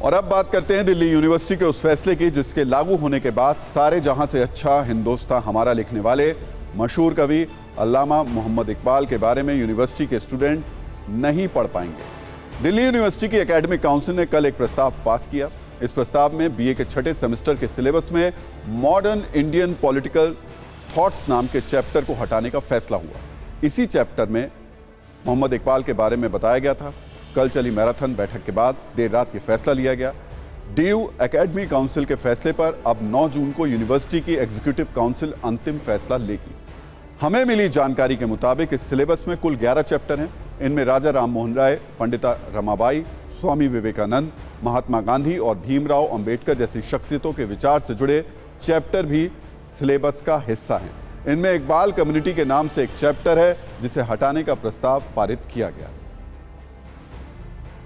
और अब बात करते हैं दिल्ली यूनिवर्सिटी के उस फैसले की जिसके लागू होने के बाद सारे जहां से अच्छा हिंदुस्तान हमारा लिखने वाले मशहूर कवि अल्लामा मोहम्मद इकबाल के बारे में यूनिवर्सिटी के स्टूडेंट नहीं पढ़ पाएंगे। दिल्ली यूनिवर्सिटी की एकेडमिक काउंसिल ने कल एक प्रस्ताव पास किया। इस प्रस्ताव में बीए के छठे सेमेस्टर के सिलेबस में मॉडर्न इंडियन पॉलिटिकल थॉट्स नाम के चैप्टर को हटाने का फैसला हुआ। इसी चैप्टर में मोहम्मद इकबाल के बारे में बताया गया था। कल चली मैराथन बैठक के बाद देर रात ये फैसला लिया गया। डीयू एकेडमी काउंसिल के फैसले पर अब 9 जून को यूनिवर्सिटी की एग्जीक्यूटिव काउंसिल अंतिम फैसला लेगी। हमें मिली जानकारी के मुताबिक इस सिलेबस में कुल 11 चैप्टर हैं। इनमें राजा राम मोहन राय, पंडिता रमाबाई, स्वामी विवेकानंद, महात्मा गांधी और भीमराव अंबेडकर जैसी शख्सियतों के विचार से जुड़े चैप्टर भी सिलेबस का हिस्सा हैं। इनमें इकबाल कम्युनिटी के नाम से एक चैप्टर है जिसे हटाने का प्रस्ताव पारित किया गया।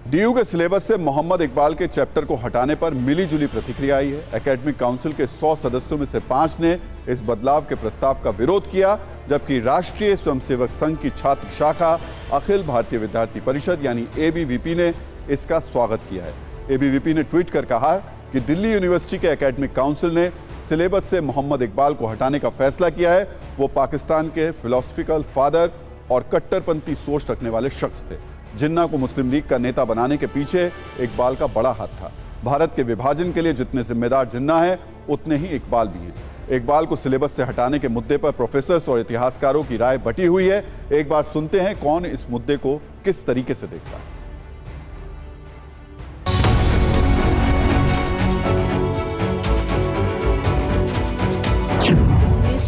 डीयू के सिलेबस से मोहम्मद इकबाल के चैप्टर को हटाने पर मिली जुली प्रतिक्रिया आई है। एकेडमिक काउंसिल के 100 सदस्यों में से 5 ने इस बदलाव के प्रस्ताव का विरोध किया, जबकि राष्ट्रीय स्वयंसेवक संघ की छात्र शाखा अखिल भारतीय विद्यार्थी परिषद यानी एबीवीपी ने इसका स्वागत किया है। एबीवीपी ने ट्वीट कर कहा कि दिल्ली यूनिवर्सिटी के एकेडमिक काउंसिल ने सिलेबस से मोहम्मद इकबाल को हटाने का फैसला किया है। वो पाकिस्तान के फिलोसफिकल फादर और कट्टरपंथी सोच रखने वाले शख्स थे। जिन्ना को मुस्लिम लीग का नेता बनाने के पीछे इकबाल का बड़ा हाथ था। भारत के विभाजन के लिए जितने जिम्मेदार जिन्ना है उतने ही इकबाल भी हैं। इकबाल को सिलेबस से हटाने के मुद्दे पर प्रोफेसर्स और इतिहासकारों की राय बटी हुई है। एक बार सुनते हैं कौन इस मुद्दे को किस तरीके से देखता है।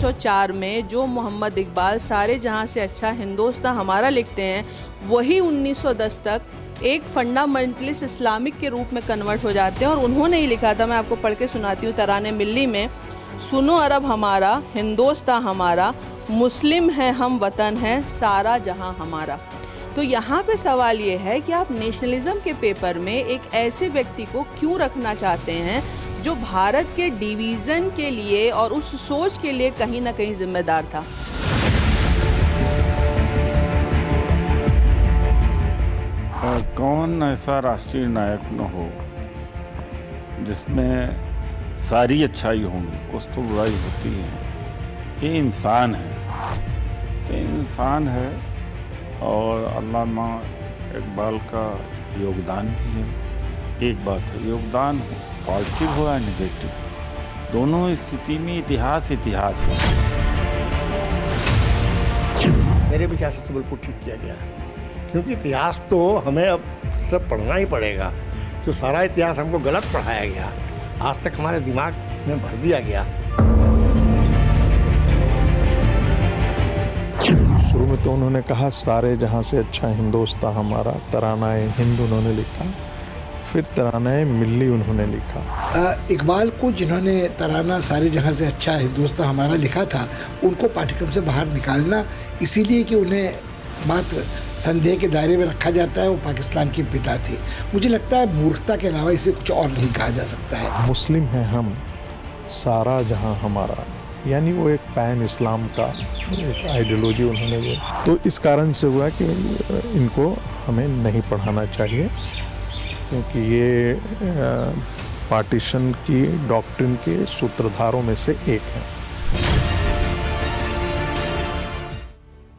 1904 में जो मोहम्मद इकबाल सारे जहां से अच्छा हिंदुस्तान हमारा लिखते हैं, वही 1910 तक एक फंडामेंटलिस्ट इस्लामिक के रूप में कन्वर्ट हो जाते हैं। और उन्होंने ही लिखा था, मैं आपको पढ़ के सुनाती हूँ तराने मिल्ली में, सुनो अरब हमारा, हिंदुस्तान हमारा, मुस्लिम है हम, वतन है सारा जहां हमारा। तो यहाँ पे सवाल ये है कि आप नेशनलिज्म के पेपर में एक ऐसे व्यक्ति को क्यों रखना चाहते हैं जो भारत के डिवीज़न के लिए और उस सोच के लिए कहीं ना कहीं जिम्मेदार था। कौन ऐसा राष्ट्रीय नायक न हो जिसमें सारी अच्छाई होंगी, कुछ तो बुराई होती है। ये इंसान है, तो इंसान है। और अल्लामा इकबाल का योगदान भी है। एक बात है, योगदान पॉजिटिव हो या नेगेटिव, दोनों स्थिति में इतिहास इतिहास है। मेरे विचार से तो बिल्कुल ठीक किया गया, क्योंकि इतिहास तो हमें अब सब पढ़ना ही पड़ेगा। जो सारा इतिहास हमको गलत पढ़ाया गया, आज तक हमारे दिमाग में भर दिया गया। शुरू में तो उन्होंने कहा सारे जहां से अच्छा हिंदुस्तान हमारा, तरानाए हिंद उन्होंने लिखा, फिर तरानाए मिल्ली उन्होंने लिखा। इकबाल को जिन्होंने तराना सारे जहां से अच्छा हिंदुस्तान हमारा लिखा था, उनको पाठ्यक्रम से बाहर निकालना इसीलिए कि उन्हें मात्र संदेह के दायरे में रखा जाता है। वो पाकिस्तान के पिता थे। मुझे लगता है मूर्खता के अलावा इसे कुछ और नहीं कहा जा सकता है। मुस्लिम है हम, सारा जहां हमारा, यानी वो एक पैन इस्लाम का एक आइडियोलॉजी उन्होंने वो, तो इस कारण से हुआ कि इनको हमें नहीं पढ़ाना चाहिए, क्योंकि ये पार्टीशन की डॉक्ट्रिन के सूत्रधारों में से एक है।